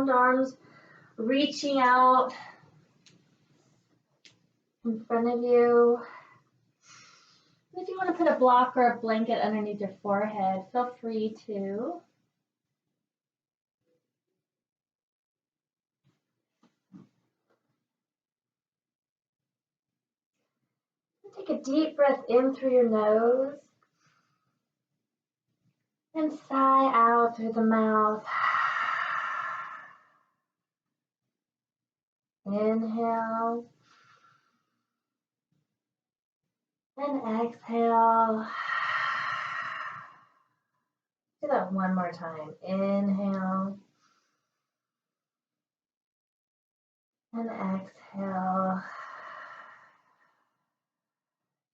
palmed arms reaching out in front of you. If you want to put a block or a blanket underneath your forehead, feel free to. Take a deep breath in through your nose and sigh out through the mouth. Inhale and exhale. Do that one more time. Inhale and exhale.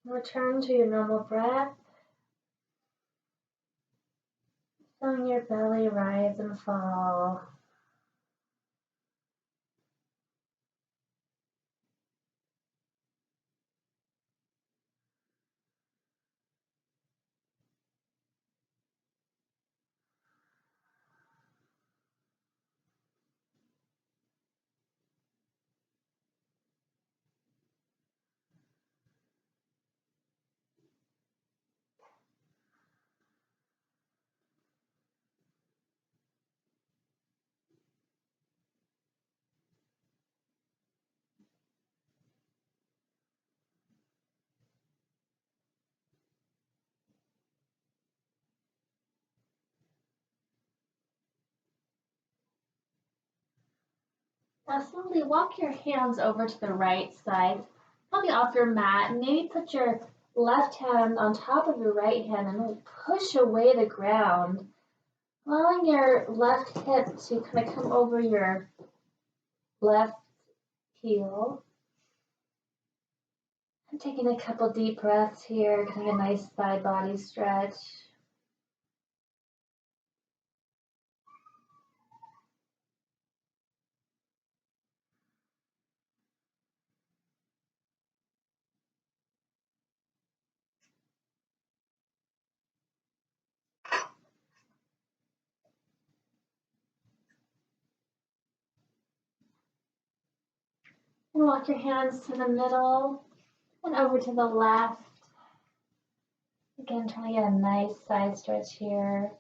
Return to your normal breath. Feeling your belly rise and fall. Now slowly walk your hands over to the right side, probably off your mat, and maybe put your left hand on top of your right hand and really push away the ground, allowing your left hip to kind of come over your left heel. And taking a couple deep breaths here, getting a nice side body stretch. And walk your hands to the middle and over to the left. Again, trying to get a nice side stretch here.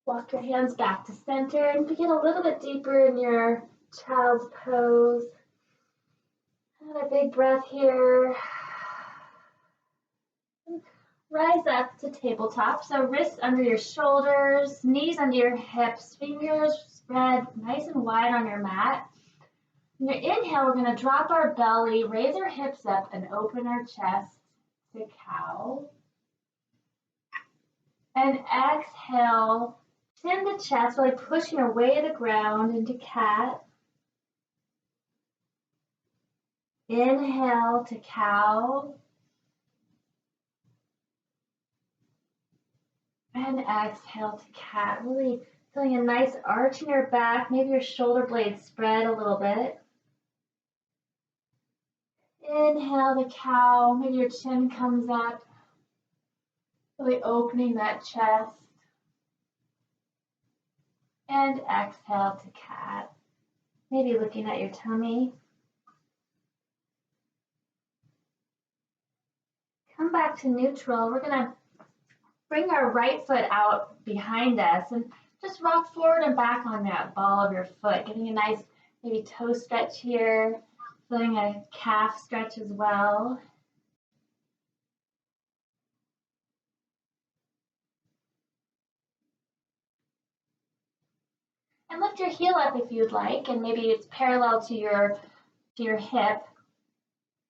Walk your hands back to center and get a little bit deeper in your child's pose. Another big breath here. Rise up to tabletop. So wrists under your shoulders, knees under your hips, fingers spread nice and wide on your mat. On your inhale, we're going to drop our belly, raise our hips up, and open our chest to cow. And exhale, chin the chest, really pushing away the ground into cat. Inhale to cow. And exhale to cat. Really feeling a nice arch in your back. Maybe your shoulder blades spread a little bit. Inhale to cow. Maybe your chin comes up. Really opening that chest. And exhale to cat. Maybe looking at your tummy. Come back to neutral. We're going to bring our right foot out behind us and just rock forward and back on that ball of your foot, getting a nice maybe toe stretch here, feeling a calf stretch as well. And lift your heel up if you'd like, and maybe it's parallel to your hip.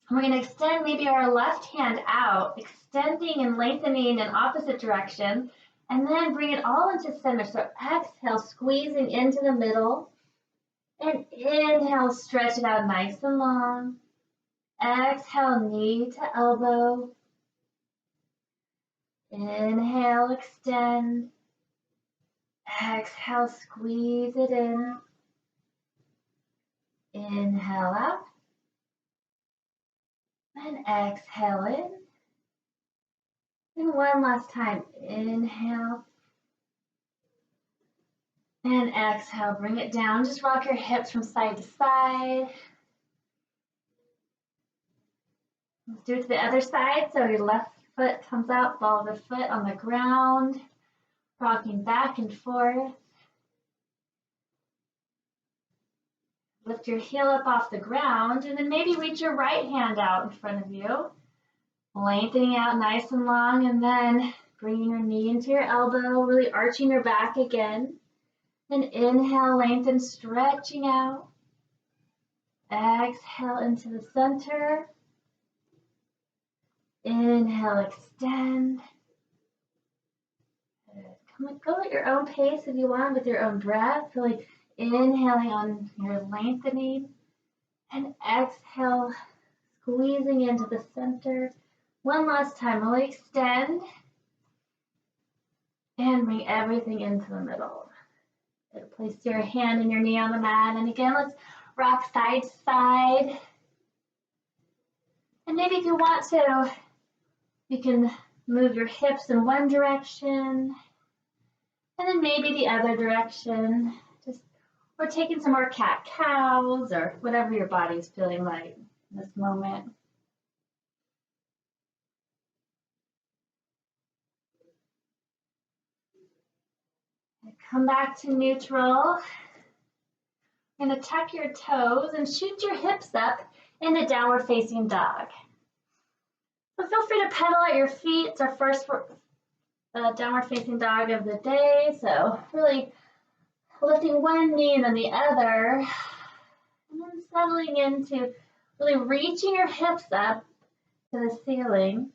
And we're going to extend maybe our left hand out, extending and lengthening in opposite direction, and then bring it all into center. So exhale, squeezing into the middle, and inhale, stretch it out nice and long. Exhale, knee to elbow. Inhale, extend. Exhale, squeeze it in. Inhale out. And exhale in. And one last time. Inhale. And exhale, bring it down. Just rock your hips from side to side. Let's do it to the other side. So your left foot comes out, ball of the foot on the ground, rocking back and forth. Lift your heel up off the ground, and then maybe reach your right hand out in front of you. Lengthening out nice and long, and then bringing your knee into your elbow, really arching your back again. And inhale, lengthen, stretching out. Exhale into the center. Inhale, extend. Good. Go at your own pace if you want, with your own breath. Really inhaling on your lengthening. And exhale, squeezing into the center. One last time, really extend. And bring everything into the middle. Place your hand and your knee on the mat. And again, let's rock side to side. And maybe if you want to, you can move your hips in one direction. And then maybe the other direction. Or taking some more cat-cows or whatever your body's feeling like in this moment. Come back to neutral. You're going to tuck your toes and shoot your hips up in a downward facing dog. So feel free to pedal at your feet. It's our first downward facing dog of the day. So really lifting one knee and then the other. And then settling into really reaching your hips up to the ceiling.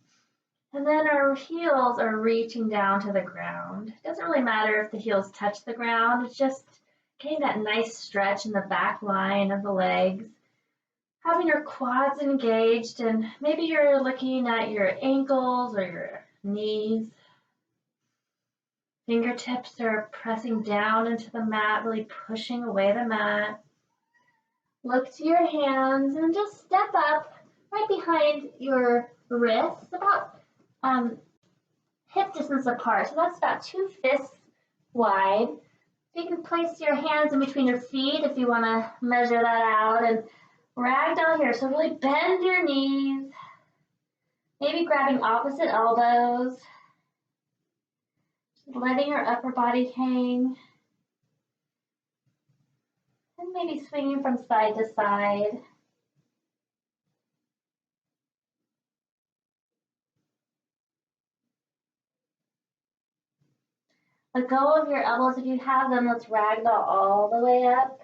And then our heels are reaching down to the ground. It doesn't really matter if the heels touch the ground. It's just getting that nice stretch in the back line of the legs. Having your quads engaged, and maybe you're looking at your ankles or your knees. Fingertips are pressing down into the mat, really pushing away the mat. Look to your hands and just step up right behind your wrists, about hip distance apart. So that's about 2 fists wide. So you can place your hands in between your feet if you want to measure that out, and ragdoll here. So really bend your knees, maybe grabbing opposite elbows, just letting your upper body hang, and maybe swinging from side to side. Let go of your elbows if you have them. Let's ragdoll all the way up.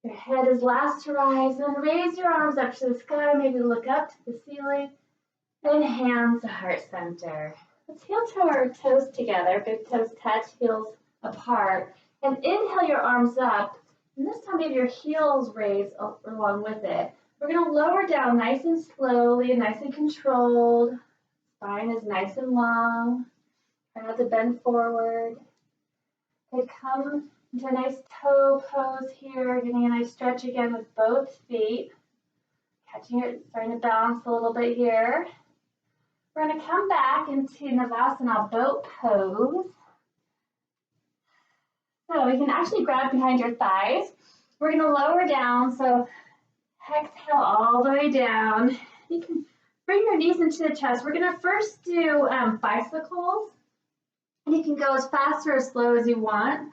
Your head is last to rise, and raise your arms up to the sky. Maybe look up to the ceiling, and hands to heart center. Let's heel toe our toes together. Big toes touch, heels apart. And inhale your arms up. And this time maybe your heels raise along with it. We're going to lower down nice and slowly and nice and controlled. Spine is nice and long. Try not to bend forward. Okay, come into a nice toe pose here, getting a nice stretch again with both feet. Catching it, starting to balance a little bit here. We're going to come back into Navasana boat pose. So you can actually grab behind your thighs. We're going to lower down, so exhale all the way down. You can bring your knees into the chest. We're going to first do bicycles. And you can go as fast or as slow as you want.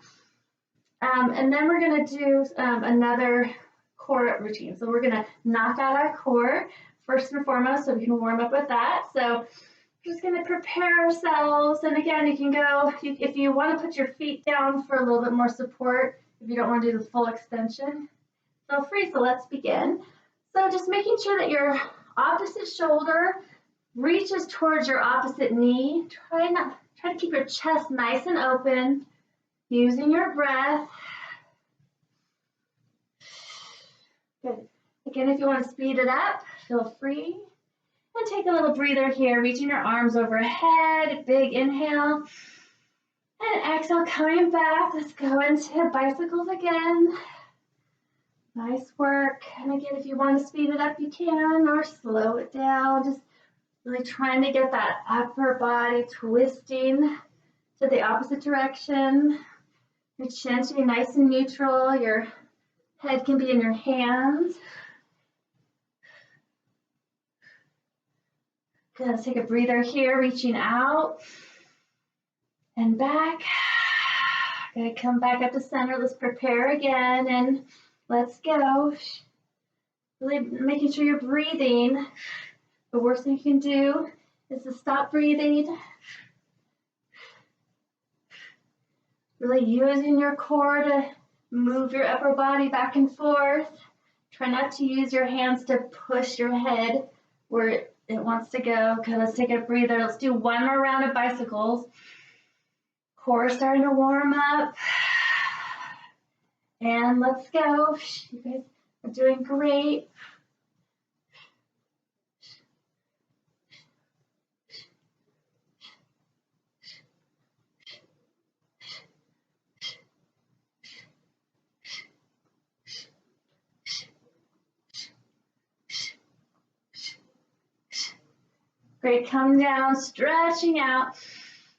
And then we're going to do another core routine. So we're going to knock out our core first and foremost, so we can warm up with that. So we're just going to prepare ourselves. And again, you can go, if you want to put your feet down for a little bit more support, if you don't want to do the full extension, feel free. So let's begin. So just making sure that your opposite shoulder reaches towards your opposite knee. Try to keep your chest nice and open, using your breath. Good. Again, if you want to speed it up, feel free. And take a little breather here, reaching your arms overhead, big inhale. And exhale, coming back. Let's go into bicycles again. Nice work. And again, if you want to speed it up, you can, or slow it down. Just really trying to get that upper body twisting to the opposite direction. Your chin should be nice and neutral. Your head can be in your hands. Good, let's take a breather here, reaching out and back. Good, come back up to center. Let's prepare again and let's go. Really making sure you're breathing. The worst thing you can do is to stop breathing. Really using your core to move your upper body back and forth. Try not to use your hands to push your head where it wants to go. Okay, let's take a breather. Let's do one more round of bicycles. Core starting to warm up. And let's go. You guys are doing great. Great, come down, stretching out.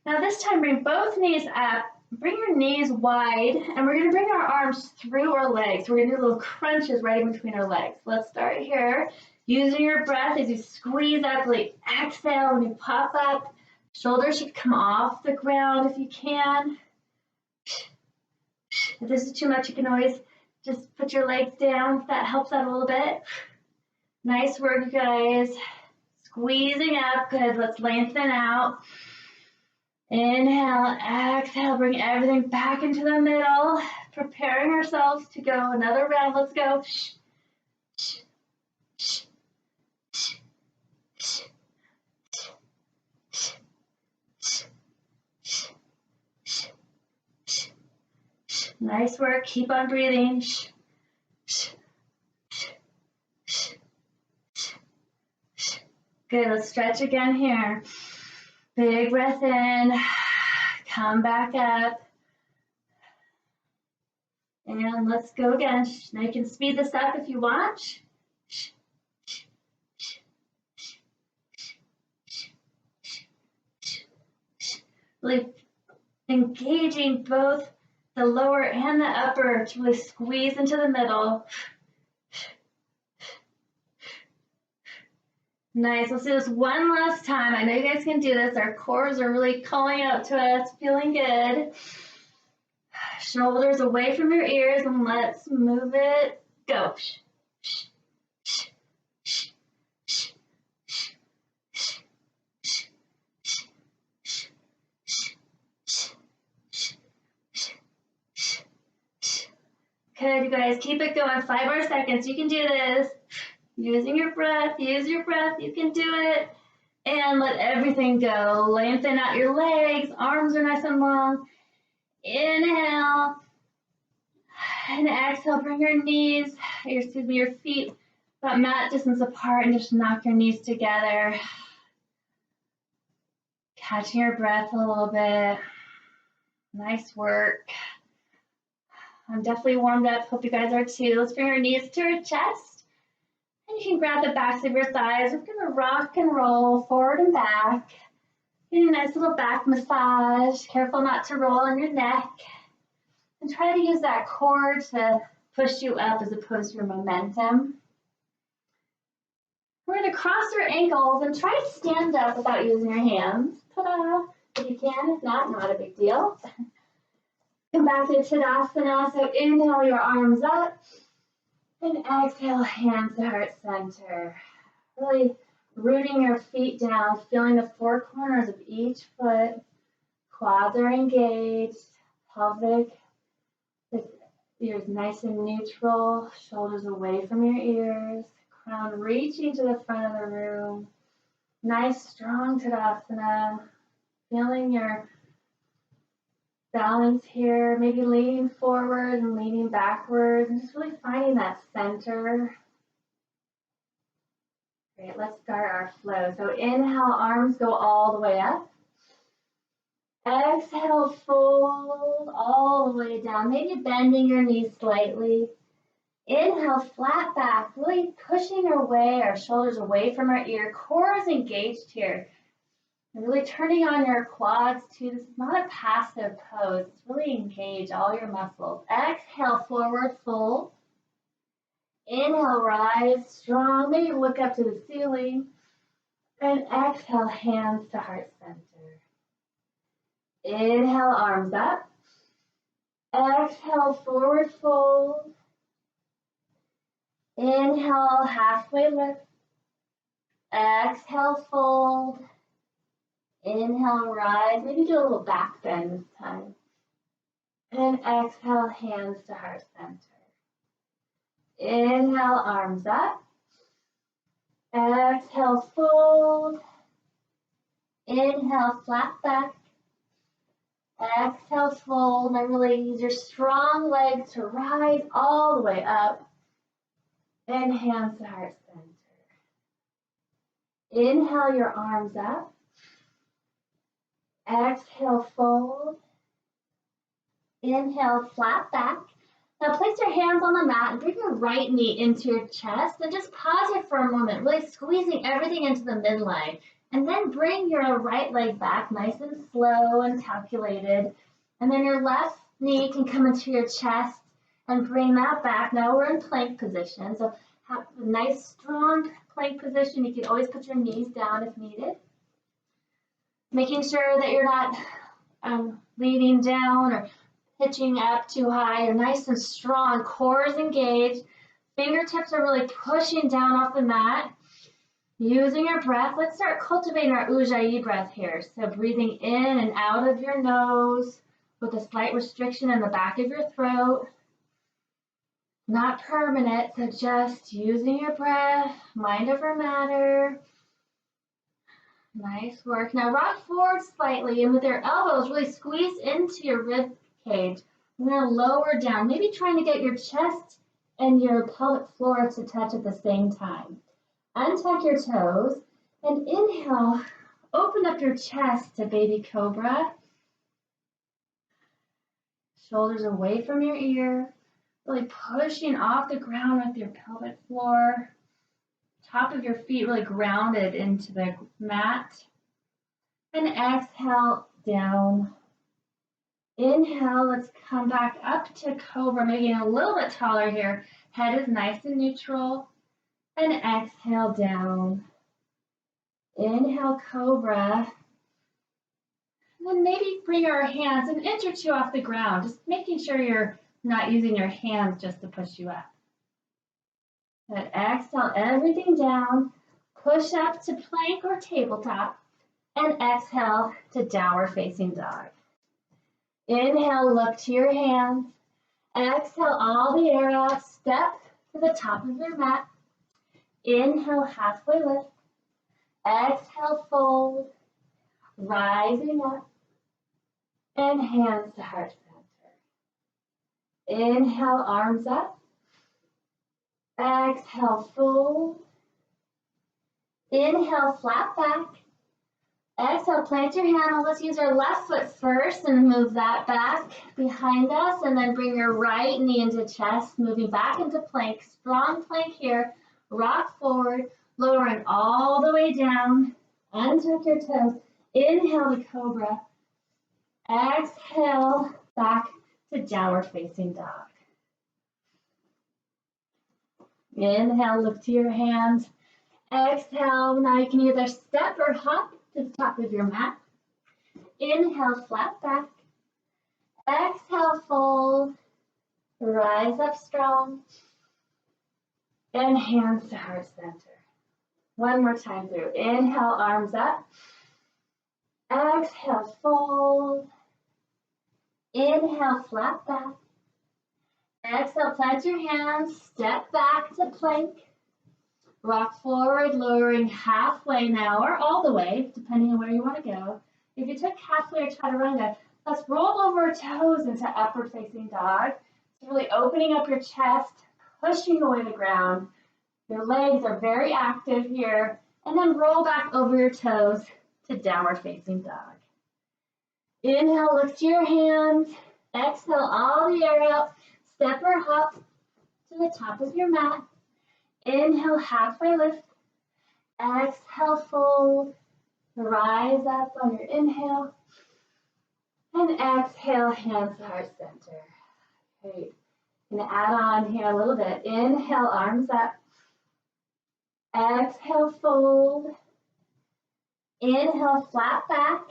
Now this time, bring both knees up. Bring your knees wide, and we're gonna bring our arms through our legs. We're gonna do little crunches right in between our legs. Let's start here. Using your breath as you squeeze up, like exhale when you pop up. Shoulders should come off the ground if you can. If this is too much, you can always just put your legs down. That helps out a little bit. Nice work, you guys. Squeezing up, good. Let's lengthen out. Inhale, exhale, bring everything back into the middle. Preparing ourselves to go another round. Let's go. Nice work. Keep on breathing. Good. Let's stretch again here. Big breath in. Come back up. And let's go again. Now you can speed this up if you want. Really engaging both the lower and the upper to really squeeze into the middle. Nice, let's do this one last time. I know you guys can do this. Our cores are really calling out to us, feeling good. Shoulders away from your ears, and let's move it. Go. Good, you guys, keep it going. 5 more seconds. You can do this. Using your breath, use your breath, you can do it. And let everything go. Lengthen out your legs, arms are nice and long. Inhale. And exhale, bring your knees, your feet about mat distance apart and just knock your knees together. Catching your breath a little bit. Nice work. I'm definitely warmed up. Hope you guys are too. Let's bring our knees to our chest. And you can grab the backs of your thighs. We're going to rock and roll forward and back. Getting a nice little back massage. Careful not to roll on your neck. And try to use that core to push you up as opposed to your momentum. We're going to cross your ankles and try to stand up without using your hands. Ta-da! If you can, if not, not a big deal. Come back to Tadasana. So inhale your arms up. And exhale, hands to heart center. Really rooting your feet down, feeling the four corners of each foot. Quads are engaged, pelvic, ears nice and neutral, shoulders away from your ears, crown reaching to the front of the room. Nice, strong Tadasana. Feeling your balance here, maybe leaning forward and leaning backwards, and just really finding that center. Great, let's start our flow. So inhale, arms go all the way up. Exhale, fold all the way down, maybe bending your knees slightly. Inhale, flat back, really pushing our shoulders away from our ear. Core is engaged here. And really turning on your quads too. This is not a passive pose. It's really engage all your muscles. Exhale, forward fold. Inhale, rise strong. Maybe look up to the ceiling. And exhale, hands to heart center. Inhale, arms up. Exhale, forward fold. Inhale, halfway lift. Exhale, fold. Inhale, rise. Maybe do a little back bend this time. And exhale, hands to heart center. Inhale, arms up. Exhale, fold. Inhale, flat back. Exhale, fold. And really use your strong legs to rise all the way up. And hands to heart center. Inhale your arms up. Exhale, fold. Inhale, flat back. Now place your hands on the mat and bring your right knee into your chest and just pause here for a moment, really squeezing everything into the midline. And then bring your right leg back nice and slow and calculated. And then your left knee can come into your chest and bring that back. Now we're in plank position. So have a nice strong plank position. You can always put your knees down if needed. Making sure that you're not leaning down or pitching up too high. You're nice and strong. Core is engaged. Fingertips are really pushing down off the mat. Using your breath. Let's start cultivating our Ujjayi breath here. So breathing in and out of your nose with a slight restriction in the back of your throat. Not permanent, so just using your breath, mind over matter. Nice work. Now rock forward slightly and with your elbows really squeeze into your rib cage. We're going to lower down, maybe trying to get your chest and your pelvic floor to touch at the same time. Untuck your toes and inhale, open up your chest to baby cobra. Shoulders away from your ear. Really pushing off the ground with your pelvic floor. Top of your feet really grounded into the mat. And exhale, down. Inhale, let's come back up to Cobra, maybe a little bit taller here. Head is nice and neutral. And exhale, down. Inhale, Cobra. And then maybe bring our hands an inch or two off the ground, just making sure you're not using your hands just to push you up. And exhale everything down, push up to plank or tabletop, and exhale to downward facing dog. Inhale, look to your hands. Exhale all the air out, step to the top of your mat. Inhale, halfway lift. Exhale, fold, rising up, and hands to heart center. Inhale, arms up. Exhale, fold. Inhale, flat back. Exhale, plant your hand. Let's use our left foot first and move that back behind us. And then bring your right knee into chest, moving back into plank. Strong plank here. Rock forward, lowering all the way down. Untuck your toes. Inhale to Cobra. Exhale, back to downward facing dog. Inhale, look to your hands. Exhale, now you can either step or hop to the top of your mat. Inhale, flat back. Exhale, fold. Rise up strong. And hands to heart center. One more time through. Inhale, arms up. Exhale, fold. Inhale, flat back. Exhale, plant your hands, step back to plank. Rock forward, lowering halfway now or all the way, depending on where you want to go. If you took halfway or chaturanga, let's roll over our toes into upward facing dog. So really opening up your chest, pushing away the ground. Your legs are very active here. And then roll back over your toes to downward facing dog. Inhale, lift your hands. Exhale all the air out. Step or hop to the top of your mat. Inhale, halfway lift. Exhale, fold. Rise up on your inhale. And exhale, hands to heart center. Great. Gonna add on here a little bit. Inhale, arms up. Exhale, fold. Inhale, flat back.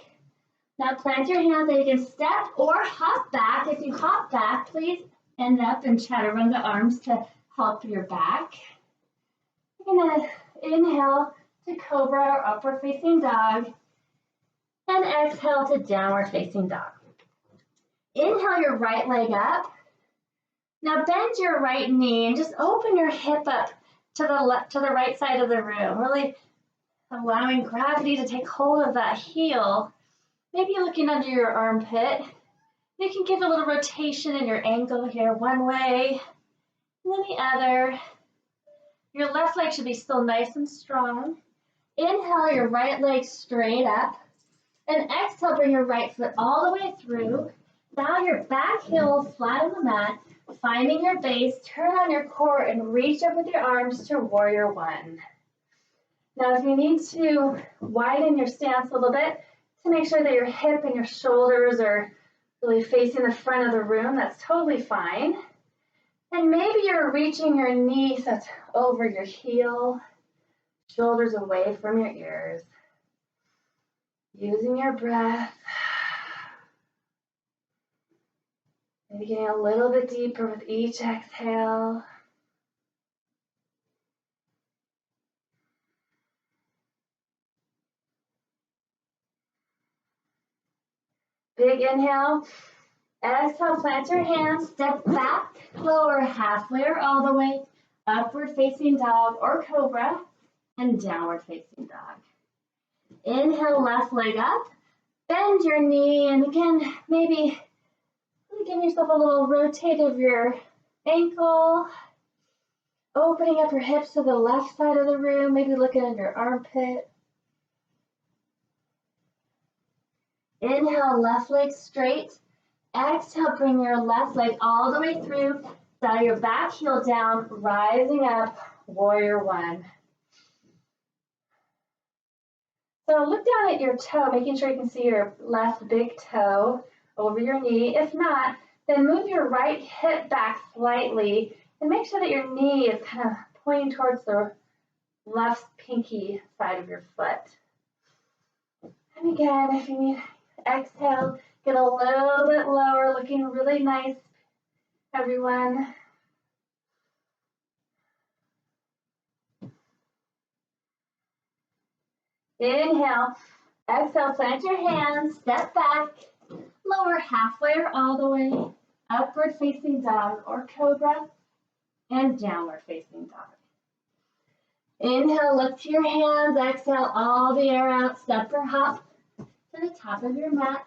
Now plant your hands and you can step or hop back. If you hop back, please end up in chaturanga arms to help your back. You're gonna inhale to Cobra or upward facing dog. And exhale to downward facing dog. Inhale your right leg up. Now bend your right knee and just open your hip up to the right side of the room, really allowing gravity to take hold of that heel. Maybe looking under your armpit. You can give a little rotation in your ankle here, one way, and then the other. Your left leg should be still nice and strong. Inhale your right leg straight up, and exhale, bring your right foot all the way through. Now your back heel flat on the mat, finding your base, turn on your core and reach up with your arms to warrior one. Now if you need to widen your stance a little bit to make sure that your hip and your shoulders are really facing the front of the room, that's totally fine. And maybe you're reaching your knees that's over your heel, shoulders away from your ears. Using your breath. Maybe getting a little bit deeper with each exhale. Big inhale. Exhale, plant your hands, step back, lower halfway or all the way, upward facing dog or cobra, and downward facing dog. Inhale, left leg up, bend your knee, and again, maybe give yourself a little rotate of your ankle, opening up your hips to the left side of the room, maybe looking under your armpit. Inhale, left leg straight. Exhale, bring your left leg all the way through. Dial your back heel down, rising up, warrior one. So look down at your toe, making sure you can see your left big toe over your knee. If not, then move your right hip back slightly and make sure that your knee is kind of pointing towards the left pinky side of your foot. And again, if you need, exhale, get a little bit lower, looking really nice, everyone. Inhale, exhale, plant your hands, step back, lower halfway or all the way, upward facing dog or cobra, and downward facing dog. Inhale, lift your hands, exhale all the air out, step or hop to the top of your mat.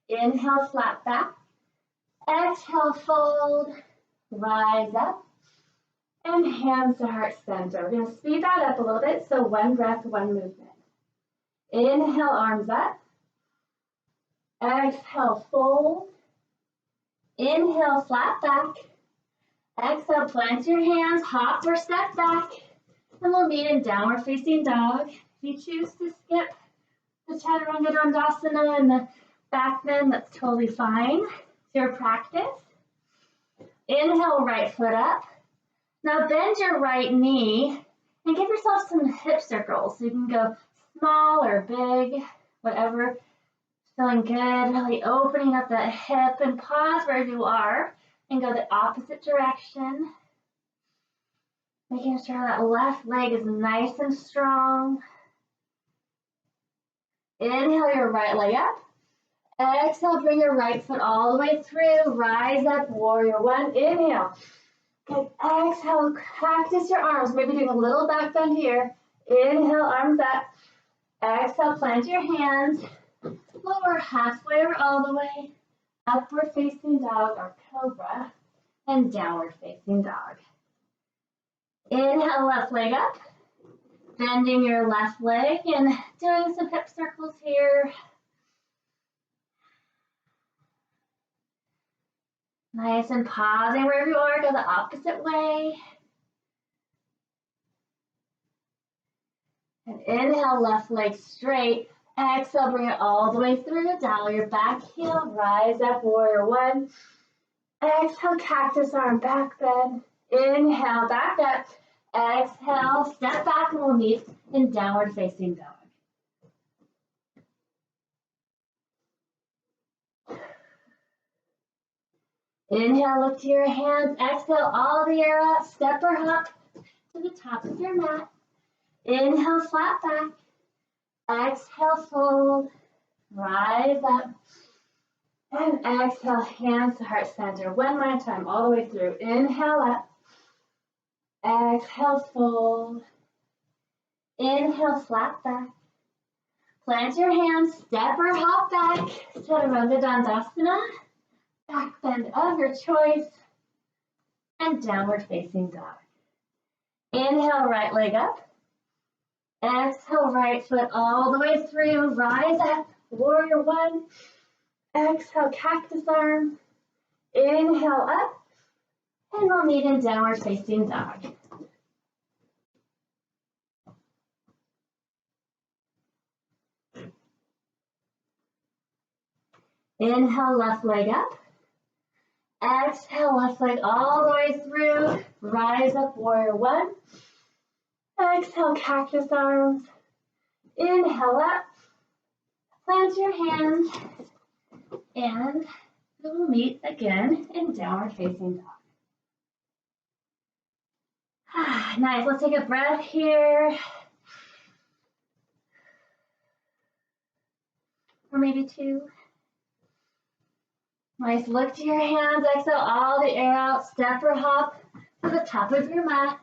Inhale, flat back. Exhale, fold, rise up, and hands to heart center. We're going to speed that up a little bit, so one breath, one movement. Inhale, arms up. Exhale, fold. Inhale, flat back. Exhale, plant your hands, hop or step back. And we'll meet in downward facing dog. If you choose to skip the chaturanga dandasana and the back bend, that's totally fine. It's your practice. Inhale, right foot up. Now bend your right knee and give yourself some hip circles. So you can go small or big, whatever. Feeling good, really opening up that hip, and pause where you are and go the opposite direction. Making sure that left leg is nice and strong. Inhale your right leg up. Exhale, bring your right foot all the way through. Rise up, warrior one. Inhale. Good. Exhale, practice your arms. Maybe doing a little back bend here. Inhale, arms up. Exhale, plant your hands. Lower halfway or all the way. Upward facing dog or cobra. And downward facing dog. Inhale, left leg up. Bending your left leg and doing some hip circles here. Nice, and pausing wherever you are, go the opposite way. And inhale, left leg straight. Exhale, bring it all the way through. Dial your back heel, rise up, warrior one. Exhale, cactus arm, back bend. Inhale, back up. Exhale, step back, and we'll meet in downward facing dog. Inhale, lift your hands. Exhale, all the air out. Step or hop to the top of your mat. Inhale, flat back. Exhale, fold. Rise up. And exhale, hands to heart center. One more time, all the way through. Inhale up. Exhale, fold. Inhale, flat back. Plant your hands, step or hop back. Chaturanga Dandasana. Back bend of your choice. And downward facing dog. Inhale, right leg up. Exhale, right foot all the way through. Rise up, warrior one. Exhale, cactus arm. Inhale up. And we'll meet in downward facing dog. Inhale, left leg up. Exhale, left leg all the way through. Rise up, warrior one. Exhale, cactus arms. Inhale up. Plant your hands. And we will meet again in downward facing dog. Nice, let's take a breath here. Or maybe two. Nice, look to your hands, exhale all the air out, step or hop to the top of your mat.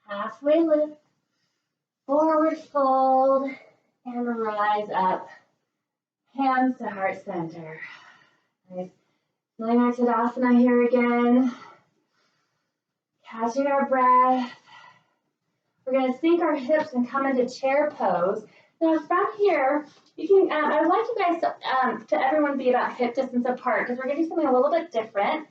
Halfway lift, forward fold, and rise up. Hands to heart center. Nice. Feeling our Tadasana here again. Catching our breath. We're going to sink our hips and come into chair pose. Now from here, you can. I would like you guys to everyone be about hip distance apart because we're going to do something a little bit different.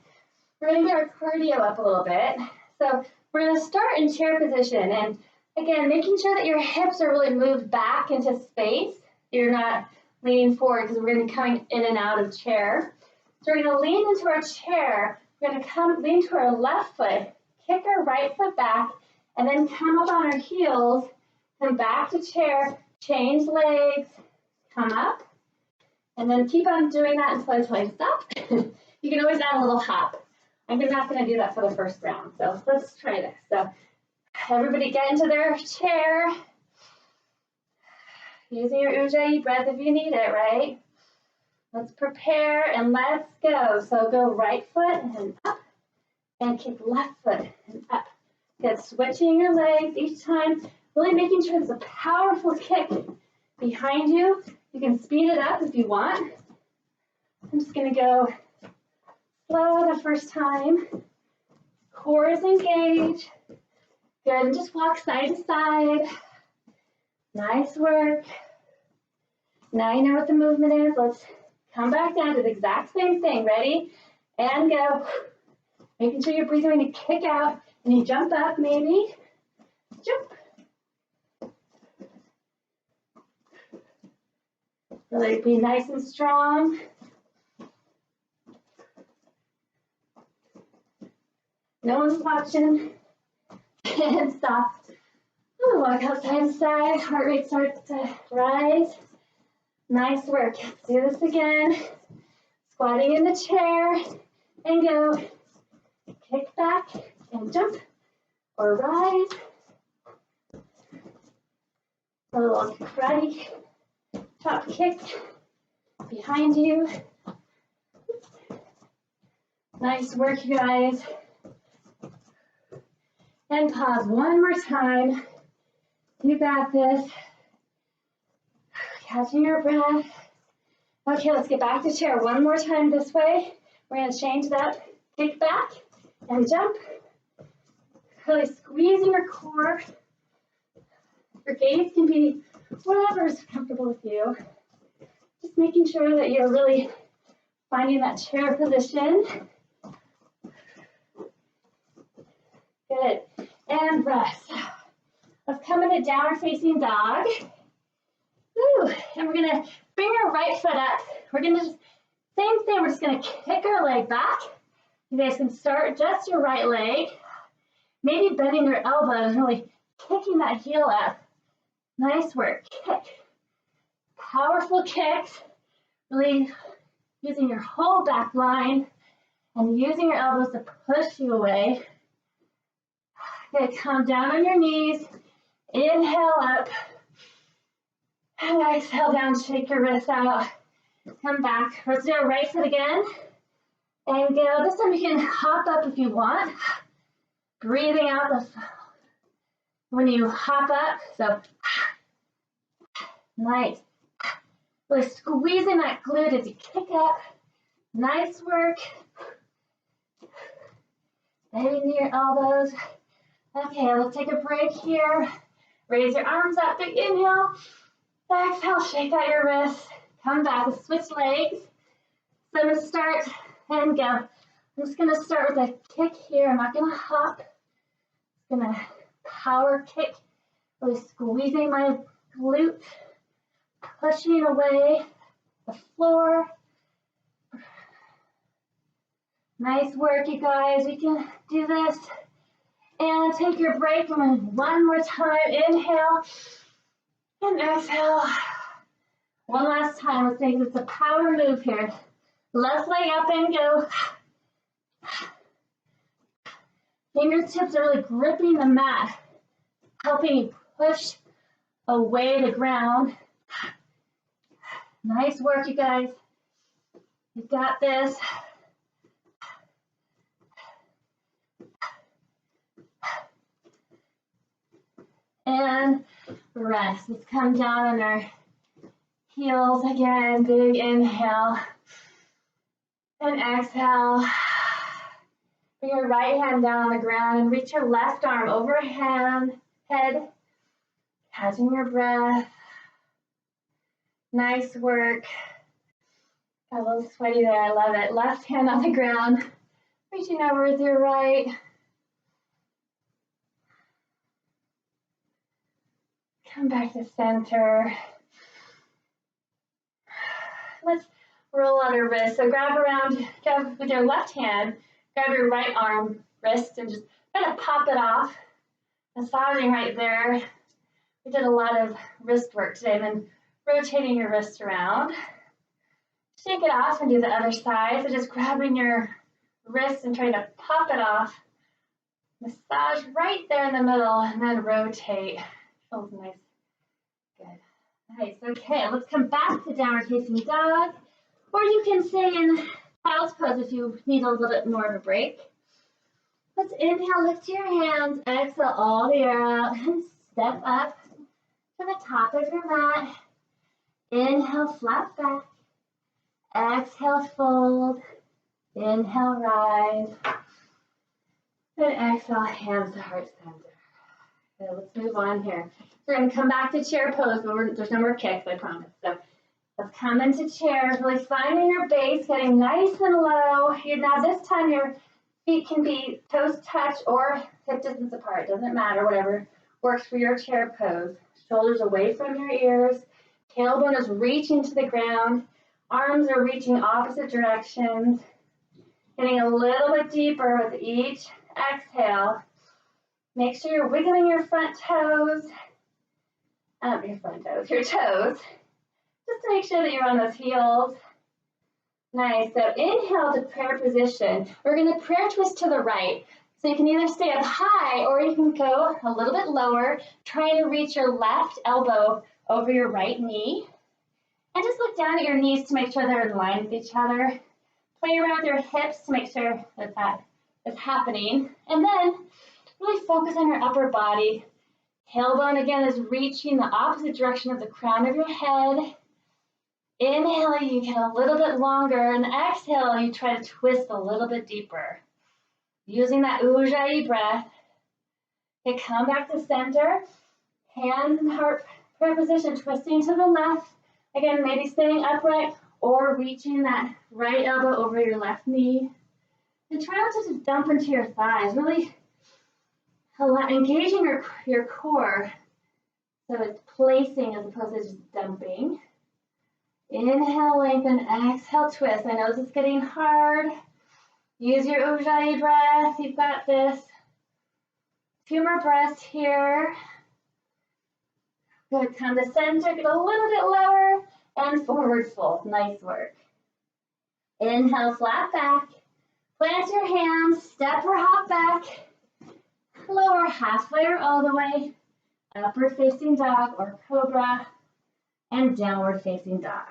We're going to get our cardio up a little bit. So we're going to start in chair position, and again, making sure that your hips are really moved back into space. You're not leaning forward because we're going to be coming in and out of chair. So we're going to lean into our chair. We're going to lean to our left foot, kick our right foot back, and then come up on our heels, come back to chair, change legs, come up, and then keep on doing that until I tell you to stop. You can always add a little hop. I'm not going to do that for the first round, so let's try this. So everybody get into their chair. Using your Ujjayi breath if you need it, right? Let's prepare and let's go. So go right foot and up, and kick left foot and up. Get switching your legs each time, really making sure there's a powerful kick behind you. You can speed it up if you want. I'm just going to go slow the first time. Core is engaged. Good, and just walk side to side. Nice work. Now you know what the movement is. Let's come back down to the exact same thing. Ready? And go. Making sure you're breathing when you kick out and you jump up, maybe. Jump. Really be nice and strong. No one's watching. And stop. Walk outside to side. Heart rate starts to rise. Nice work. Let's do this again. Squatting in the chair and go. Kick back and jump or rise. A little karate top kick behind you. Nice work, you guys. And pause one more time. You got this. Catching your breath. Okay, let's get back to chair one more time this way. We're going to change it up. Kick back and jump. Really squeezing your core. Your gaze can be whatever is comfortable with you. Just making sure that you're really finding that chair position. Good. And rest. Let's come into downward facing dog. Woo. And we're gonna bring our right foot up. We're gonna just, same thing, we're just gonna kick our leg back. You guys can start just your right leg. Maybe bending your elbows, really kicking that heel up. Nice work. Kick. Powerful kicks. Really using your whole back line and using your elbows to push you away. Okay, come down on your knees. Inhale up. And exhale down, shake your wrists out. Come back. Let's do our right foot again. And go. This time you can hop up if you want. Breathing out when you hop up. So, nice. Really squeezing that glute as you kick up. Nice work. Bending your elbows. Okay, let's take a break here. Raise your arms up, big inhale. Exhale, shake out your wrists. Come back, let's switch legs. So I'm gonna start and go. I'm just gonna start with a kick here. I'm not gonna hop. I'm gonna power kick, really squeezing my glute, pushing away the floor. Nice work, you guys. We can do this. And take your break. And one more time. Inhale and exhale. One last time. Let's make this a power move here. Left leg up and go. Fingertips are really gripping the mat, helping you push away the ground. Nice work, you guys. You got this. And rest. Let's come down on our heels again. Big inhale. And exhale. Bring your right hand down on the ground and reach your left arm overhead, head, catching your breath. Nice work. Got a little sweaty there, I love it. Left hand on the ground, reaching over with your right. Come back to center. Let's roll out our wrists. So grab with your left hand, grab your right arm, wrist, and just kind of pop it off. Massaging right there. We did a lot of wrist work today, and then rotating your wrist around. Shake it off and do the other side. So just grabbing your wrist and trying to pop it off. Massage right there in the middle, and then rotate. Feels nice. Good. Nice. Okay, let's come back to downward facing dog. Or you can stay in child's pose if you need a little bit more of a break. Let's inhale, lift your hands, exhale all the air out, and step up to the top of your mat. Inhale, flat back. Exhale, fold. Inhale, rise. And exhale, hands to heart center. Okay, let's move on here. We're going to come back to chair pose, but there's no more kicks, I promise. So let's come into chair, really finding your base, getting nice and low. Now this time your feet can be toes touch or hip distance apart. Doesn't matter, whatever works for your chair pose. Shoulders away from your ears. Tailbone is reaching to the ground. Arms are reaching opposite directions. Getting a little bit deeper with each exhale. Make sure you're wiggling your front toes. Your toes. Just to make sure that you're on those heels. Nice. So inhale to prayer position. We're going to prayer twist to the right. So you can either stay up high or you can go a little bit lower, trying to reach your left elbow over your right knee. And just look down at your knees to make sure they're in line with each other. Play around with your hips to make sure that is happening. And then really focus on your upper body. Tailbone again is reaching the opposite direction of the crown of your head. Inhale, you get a little bit longer, and exhale, you try to twist a little bit deeper. Using that Ujjayi breath. Okay, come back to center. Hands in heart prayer position, twisting to the left. Again, maybe staying upright or reaching that right elbow over your left knee. And try not to just dump into your thighs. Really engaging your core. So it's placing as opposed to just dumping. Inhale, lengthen, exhale, twist. I know this is getting hard. Use your Ujjayi breath. You've got this. 2 more breaths here. Good. Come to center. Get a little bit lower and forward fold. Nice work. Inhale, flat back. Plant your hands. Step or hop back. Lower halfway or all the way. Upward facing dog or cobra. And downward facing dog.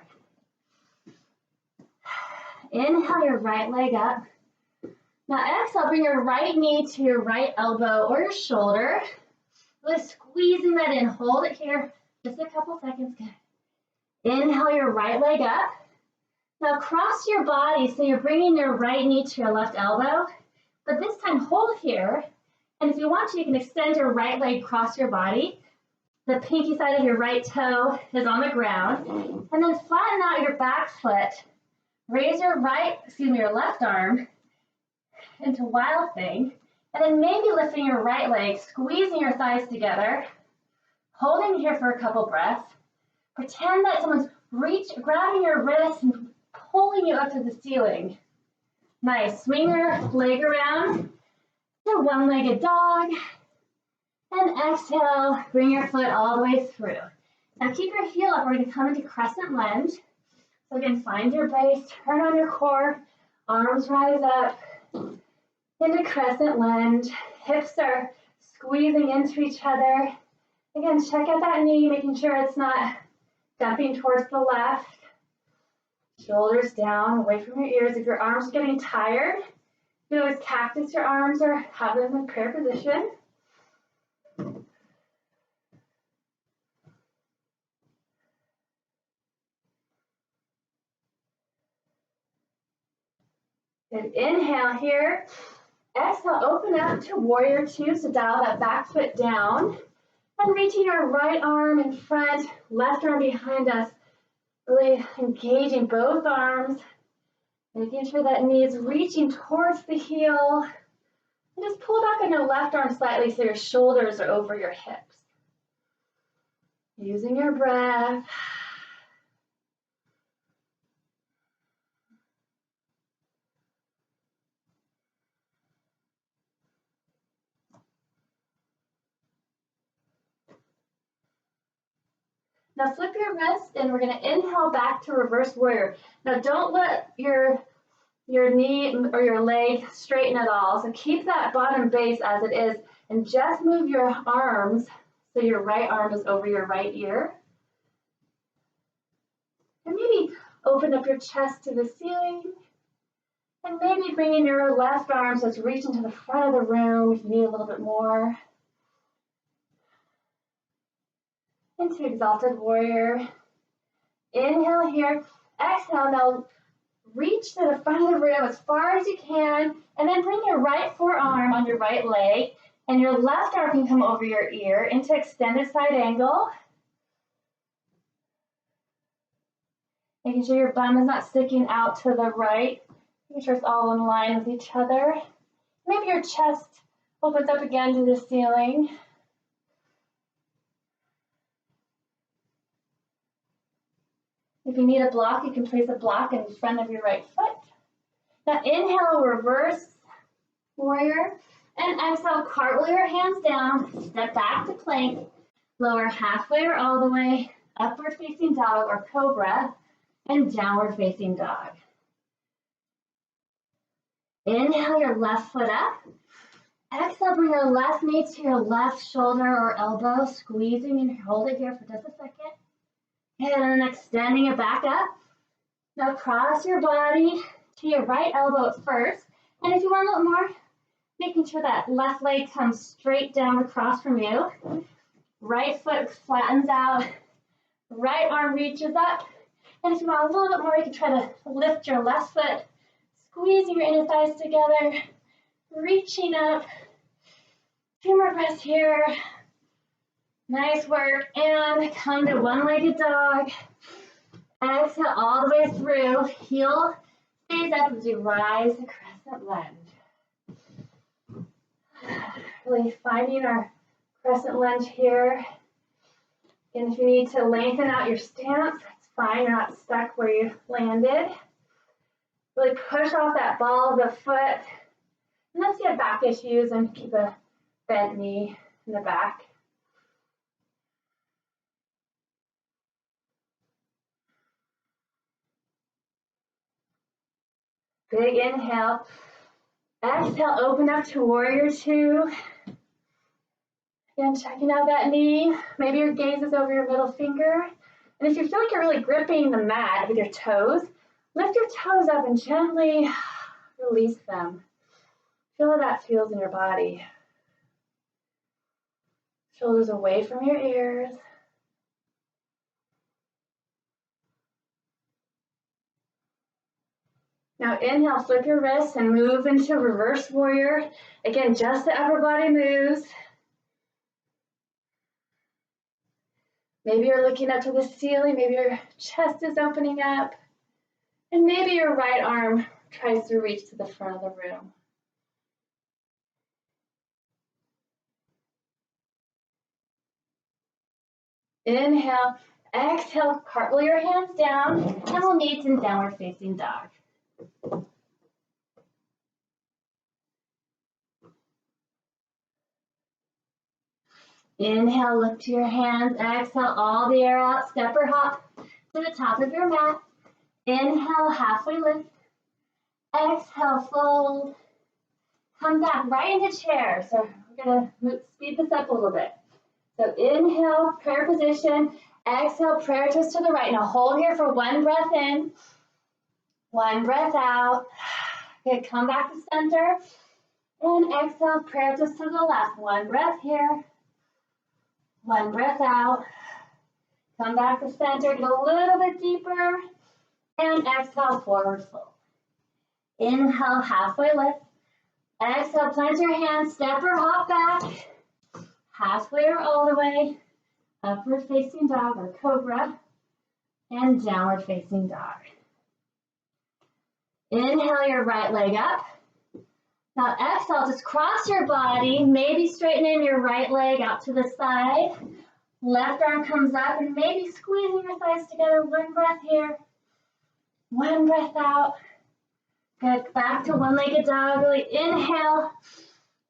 Inhale your right leg up. Now exhale, bring your right knee to your right elbow or your shoulder. Really squeezing that in. Hold it here just a couple seconds. Good. Inhale your right leg up. Now cross your body so you're bringing your right knee to your left elbow. But this time hold here. And if you want to, you can extend your right leg across your body. The pinky side of your right toe is on the ground. And then flatten out your back foot. Raise your left arm into wild thing. And then maybe lifting your right leg, squeezing your thighs together. Holding here for a couple breaths. Pretend that someone's grabbing your wrist and pulling you up to the ceiling. Nice. Swing your leg around to one-legged dog. And exhale, bring your foot all the way through. Now keep your heel up. We're going to come into Crescent Lunge. So again, find your base, turn on your core, arms rise up into Crescent Lunge. Hips are squeezing into each other. Again, check out that knee, making sure it's not dumping towards the left. Shoulders down, away from your ears. If your arms are getting tired, you can always cactus your arms or have them in prayer position. Good. Inhale here. Exhale, open up to warrior 2. So dial that back foot down. And reaching our right arm in front, left arm behind us. Really engaging both arms. Making sure that knee is reaching towards the heel. And just pull back on your left arm slightly so your shoulders are over your hips. Using your breath. Now flip your wrist and we're going to inhale back to reverse warrior. Now don't let your knee or your leg straighten at all. So keep that bottom base as it is and just move your arms so your right arm is over your right ear. And maybe open up your chest to the ceiling. And maybe bring in your left arm so it's reaching to the front of the room if you need a little bit more. Into Exalted Warrior. Inhale here. Exhale. Now reach to the front of the room as far as you can. And then bring your right forearm on your right leg. And your left arm can come over your ear into extended side angle. Making sure your bum is not sticking out to the right. Making sure it's all in line with each other. Maybe your chest opens up again to the ceiling. If you need a block, you can place a block in front of your right foot. Now inhale, reverse warrior. And exhale, cartwheel your hands down. Step back to plank. Lower halfway or all the way. Upward facing dog or cobra. And downward facing dog. Inhale your left foot up. Exhale, bring your left knee to your left shoulder or elbow. Squeezing and hold it here for just a second. And then extending it back up. Now cross your body to your right elbow at first. And if you want a little more, making sure that left leg comes straight down across from you. Right foot flattens out. Right arm reaches up. And if you want a little bit more, you can try to lift your left foot, squeezing your inner thighs together, reaching up. Few more breaths here. Nice work. And come to one-legged dog. Exhale all the way through. Heel stays up as you rise to crescent lunge. Really finding our crescent lunge here. And if you need to lengthen out your stance, that's fine. You're not stuck where you landed. Really push off that ball of the foot. Unless you have back issues, and keep a bent knee in the back. Big inhale. Exhale, open up to warrior two. Again, checking out that knee. Maybe your gaze is over your middle finger. And if you feel like you're really gripping the mat with your toes, lift your toes up and gently release them. Feel how that feels in your body. Shoulders away from your ears. Now inhale, flip your wrists and move into reverse warrior. Again, just the upper body moves. Maybe you're looking up to the ceiling, maybe your chest is opening up, and maybe your right arm tries to reach to the front of the room. Inhale, exhale, cartwheel your hands down, and we'll meet in downward facing dog. Inhale, lift your hands, exhale all the air out, step or hop to the top of your mat. Inhale, halfway lift. Exhale, fold. Come back right into chair. So we're gonna speed this up a little bit. So inhale, prayer position. Exhale, prayer twist to the right. Now hold here for one breath in, one breath out. Good, come back to center. And exhale, prayer twist to the left. One breath here, one breath out. Come back to center, get a little bit deeper. And exhale, forward fold. Inhale, halfway lift. Exhale, plant your hands, step or hop back. Halfway or all the way. Upward facing dog or cobra. And downward facing dog. Inhale your right leg up. Now exhale, just cross your body, maybe straightening your right leg out to the side. Left arm comes up and maybe squeezing your thighs together. One breath here, one breath out. Good, back to one-legged dog. Really inhale,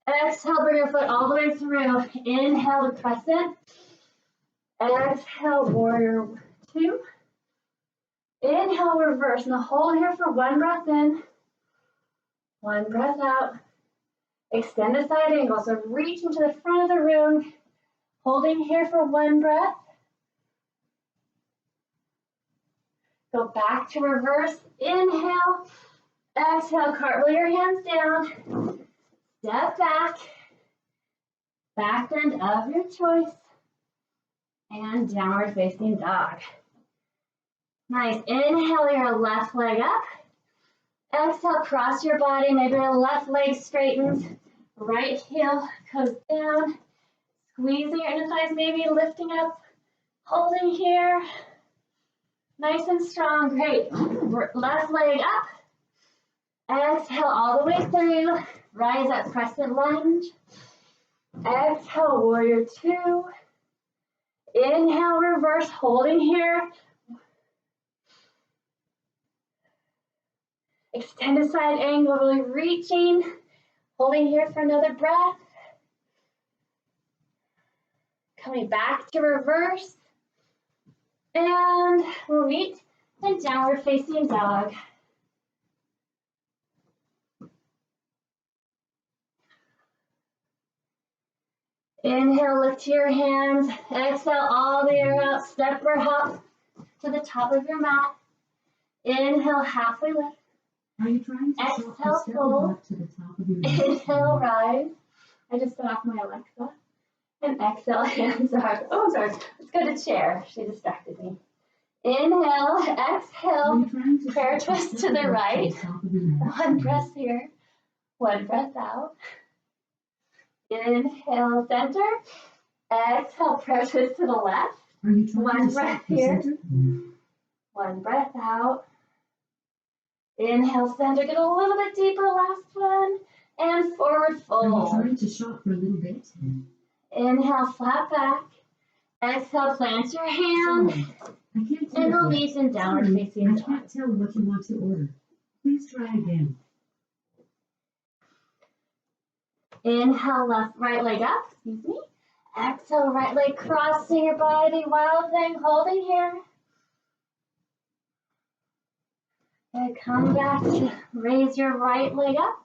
exhale, bring your foot all the way through. Inhale to crescent. Exhale, warrior two. Inhale, reverse. Now hold here for one breath in, one breath out. Extend the side angle, so reach into the front of the room. Holding here for one breath. Go back to reverse. Inhale. Exhale, cartwheel your hands down. Step back. Back bend of your choice. And downward facing dog. Nice. Inhale your left leg up. Exhale, cross your body. Maybe your left leg straightens. Right heel goes down. Squeezing your inner thighs, maybe lifting up, holding here. Nice and strong, great. Left leg up. Exhale all the way through. Rise up, crescent lunge. Exhale, warrior two. Inhale, reverse, holding here. Extended side angle, really reaching. Holding here for another breath. Coming back to reverse. And we'll meet in downward facing dog. Inhale, lift your hands. Exhale, all the air out. Step or hop to the top of your mat. Inhale, halfway lift. Are you trying to exhale, fold. To the top of your inhale, rise. I just set off my Alexa. And exhale, hands are. Oh, sorry. Let's go to chair. She distracted me. Inhale, exhale, prayer twist to the right. One breath here, one breath out. Inhale, center. Exhale, pressure to the left. Are you trying One to breath shift the here. center? One breath out. Inhale, center. Get a little bit deeper. Last one. And forward Are you fold. trying to shop for a little bit? Inhale, flat back. Exhale, plant your hand. Sorry, I can't do And it yet. release in downward Sorry, facing I dog. can't tell what you want to order. Please try again. Inhale, left, right leg up. Excuse me. Exhale, right leg crossing your body. Wild thing, holding here. And come back to raise your right leg up.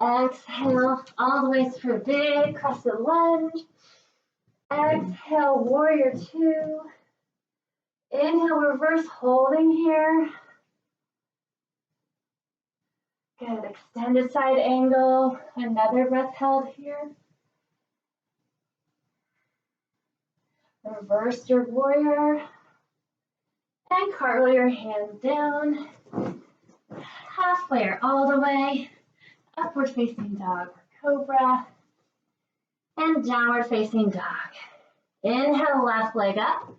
Exhale, all the way through big crescent lunge. Exhale, warrior two. Inhale, reverse holding here. Good, extended side angle. Another breath held here. Reverse your warrior. And cartwheel your hands down. Halfway or all the way. Upward facing dog or cobra. And downward facing dog. Inhale, left leg up.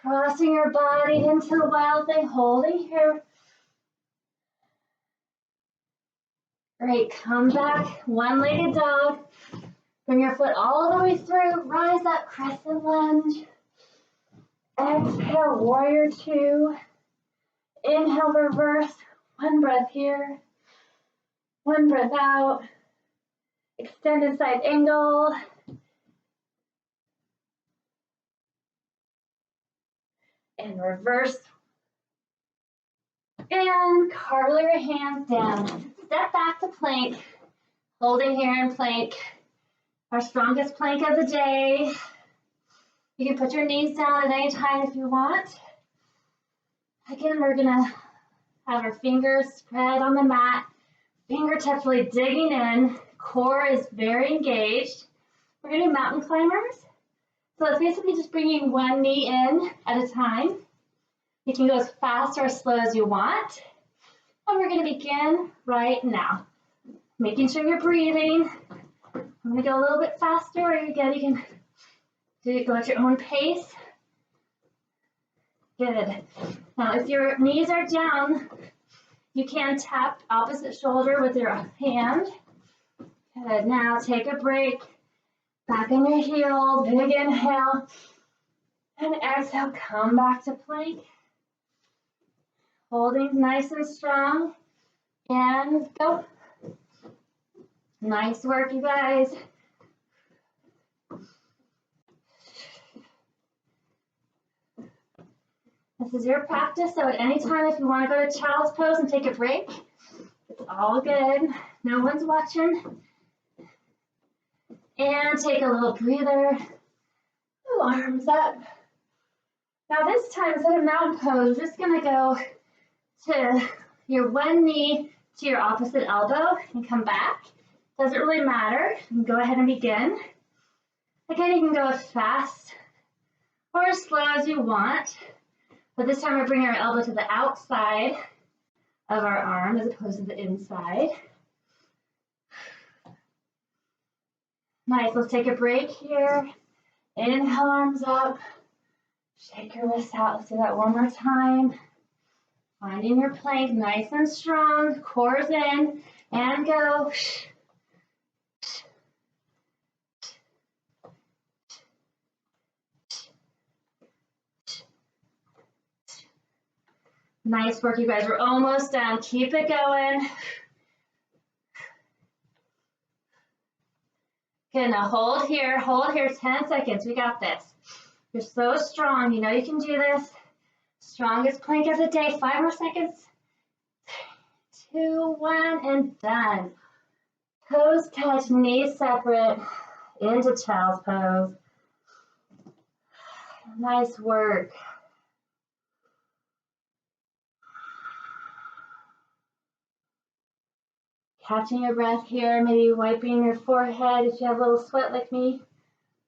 Crossing your body into the wild thing, holding here. Great, come back, one-legged dog. Bring your foot all the way through, rise up, crescent lunge. Exhale, warrior two. Inhale, reverse, one breath here. One breath out. Extended side angle. And reverse. And cartwheel your hands down. Step back to plank. Holding here in plank. Our strongest plank of the day. You can put your knees down at any time if you want. Again, we're gonna have our fingers spread on the mat. Fingertips really digging in. Core is very engaged. We're gonna do mountain climbers. So it's basically just bringing one knee in at a time. You can go as fast or as slow as you want. And we're gonna begin right now. Making sure you're breathing. I'm gonna go a little bit faster, or again, you can go at your own pace. Good. Now, if your knees are down, you can tap opposite shoulder with your hand. Good. Now, take a break. Back on your heels. Big inhale. And exhale. Come back to plank. Holding nice and strong. And go. Nice work, you guys. This is your practice, so at any time if you want to go to child's pose and take a break, it's all good. No one's watching. And take a little breather. Arms up. Now this time, instead of mountain pose, we're just going to go to your one knee to your opposite elbow and come back. Doesn't really matter. You can go ahead and begin. Again, you can go as fast or as slow as you want. But this time we're bringing our elbow to the outside of our arm as opposed to the inside. Nice, let's take a break here. Inhale, arms up. Shake your wrists out. Let's do that one more time. Finding your plank nice and strong. Core's in. And go. Nice work, you guys. We're almost done. Keep it going. Good, now hold here 10 seconds. We got this. You're so strong. You know you can do this. Strongest plank of the day. 5 more seconds. 2, 1, and done. Toes touch, knees separate. Into child's pose. Nice work. Catching your breath here, maybe wiping your forehead if you have a little sweat like me.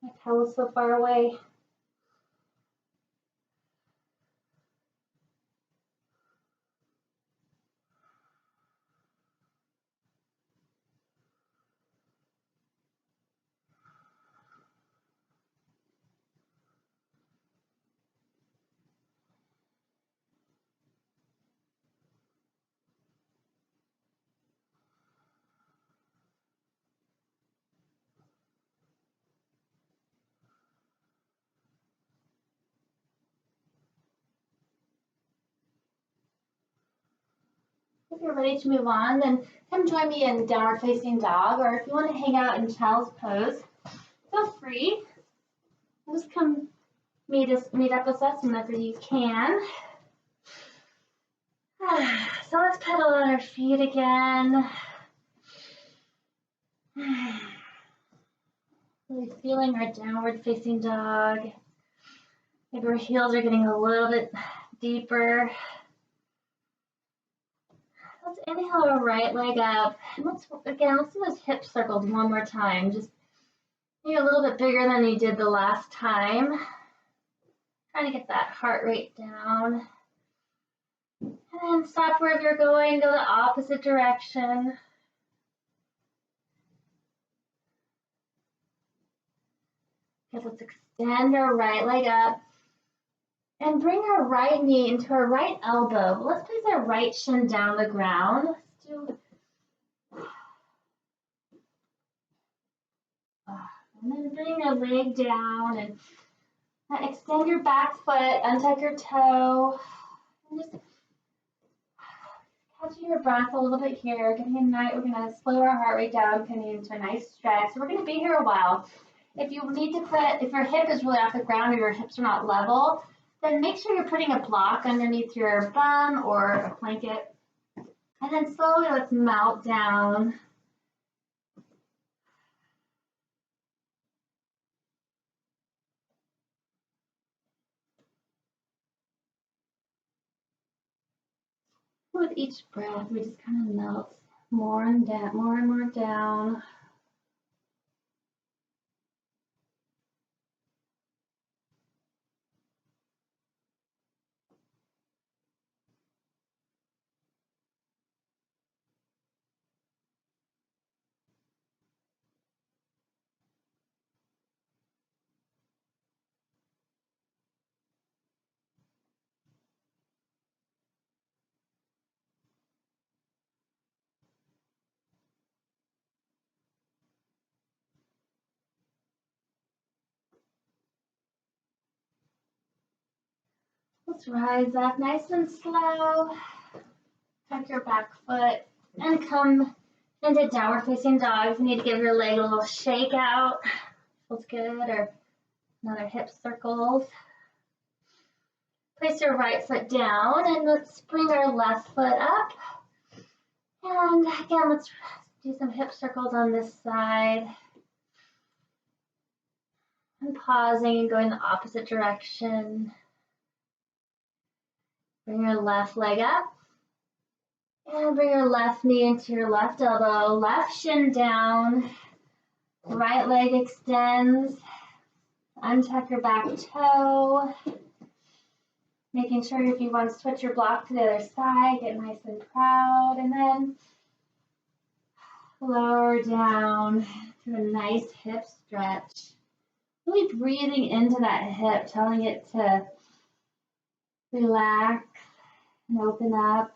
My towel's so far away. you're ready to move on, then come join me in downward facing dog, or if you want to hang out in child's pose, feel free. Just come meet up with us whenever you can. So let's pedal on our feet again. Really feeling our downward facing dog. Maybe our heels are getting a little bit deeper. Let's inhale our right leg up. And let's do those hip circles one more time. Just maybe a little bit bigger than you did the last time. Trying to get that heart rate down. And then stop wherever you're going, go the opposite direction. Okay, let's extend our right leg up. And bring our right knee into our right elbow. Let's place our right shin down the ground. Let's do. And then bring your leg down and extend your back foot, untuck your toe. And just catching your breath a little bit here. Getting a nice, we're going to slow our heart rate down, coming into a nice stretch. So we're going to be here a while. If you need to if your hip is really off the ground or your hips are not level, then make sure you're putting a block underneath your bum or a blanket. And then slowly let's melt down. With each breath, we just kind of melt more and down, more and more down. Let's rise up nice and slow. Tuck your back foot and come into downward facing dog. If you need to give your leg a little shake out, feels good, or another hip circles. Place your right foot down and let's bring our left foot up. And again, let's do some hip circles on this side. And pausing and going the opposite direction. Bring your left leg up. And bring your left knee into your left elbow. Left shin down. Right leg extends. Untuck your back toe. Making sure if you want to switch your block to the other side, get nice and proud. And then lower down to a nice hip stretch. Really breathing into that hip, telling it to relax and open up.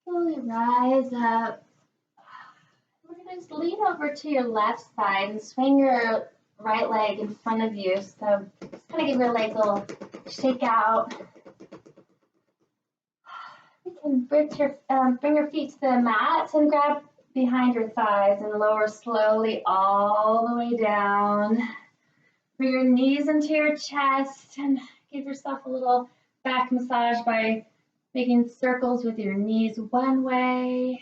Slowly rise up. We're going to just lean over to your left side and swing your right leg in front of you. So just kind of give your leg a little shake out. We can bring your feet to the mat and grab behind your thighs and lower slowly all the way down. Bring your knees into your chest and give yourself a little back massage by making circles with your knees one way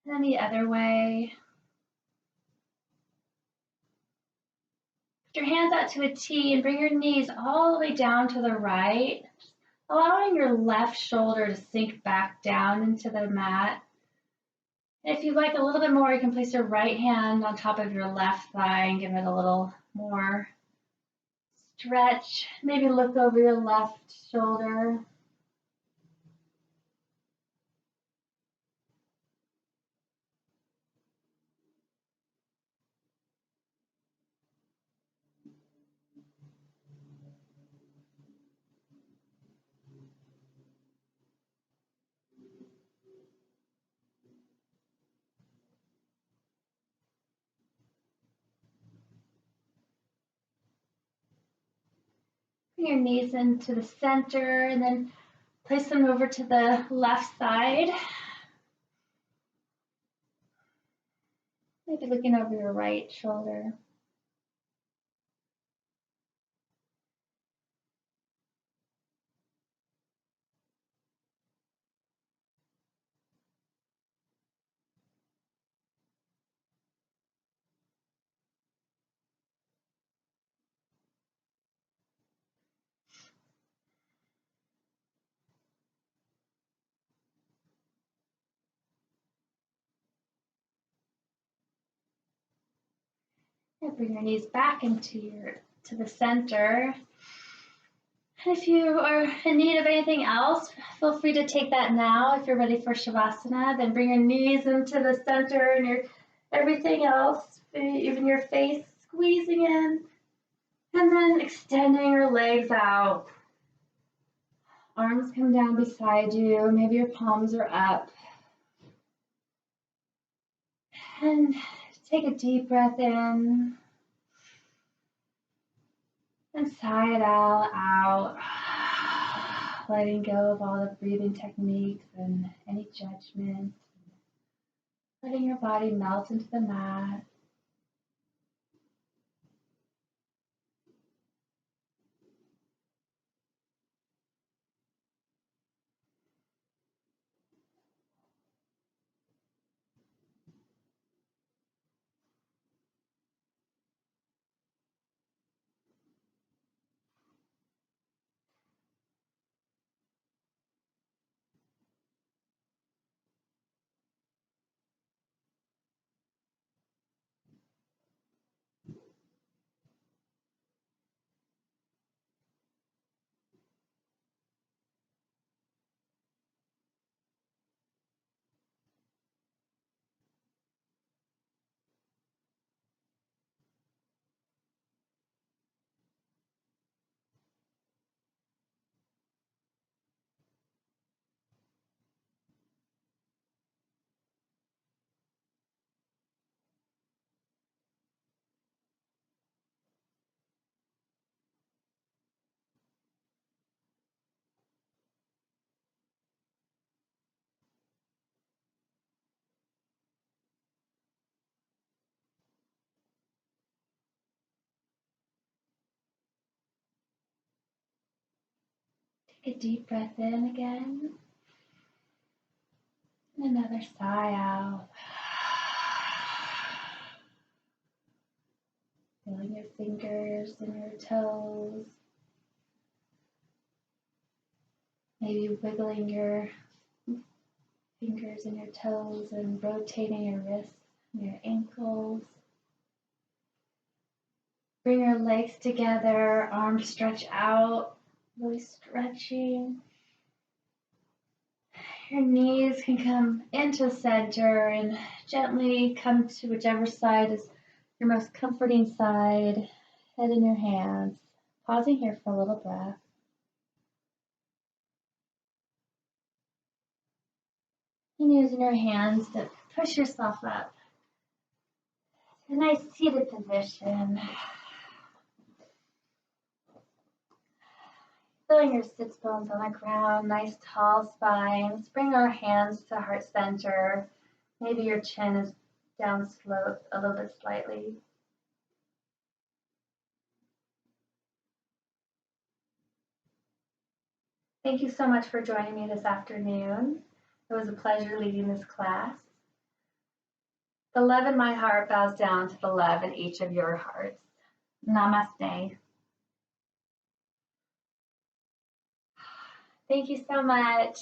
and then the other way. Put your hands out to a T and bring your knees all the way down to the right, allowing your left shoulder to sink back down into the mat. If you'd like a little bit more, you can place your right hand on top of your left thigh and give it a little more stretch. Maybe look over your left shoulder. Bring your knees into the center and then place them over to the left side. Maybe looking over your right shoulder. And bring your knees back into the center. And if you are in need of anything else, feel free to take that now. If you're ready for Shavasana, then bring your knees into the center and everything else, even your face squeezing in. And then extending your legs out. Arms come down beside you. Maybe your palms are up. And take a deep breath in. And sigh it all out. Letting go of all the breathing techniques and any judgment. Letting your body melt into the mat. Take a deep breath in again. And another sigh out. Feeling your fingers and your toes. Maybe wiggling your fingers and your toes and rotating your wrists and your ankles. Bring your legs together, arms stretch out, really stretching. Your knees can come into center and gently come to whichever side is your most comforting side. Head in your hands. Pausing here for a little breath. And using your hands to push yourself up to a nice seated position. Feeling your sits bones on the ground, nice tall spines. Bring our hands to heart center. Maybe your chin is down sloped a little bit slightly. Thank you so much for joining me this afternoon. It was a pleasure leading this class. The love in my heart bows down to the love in each of your hearts. Namaste. Thank you so much.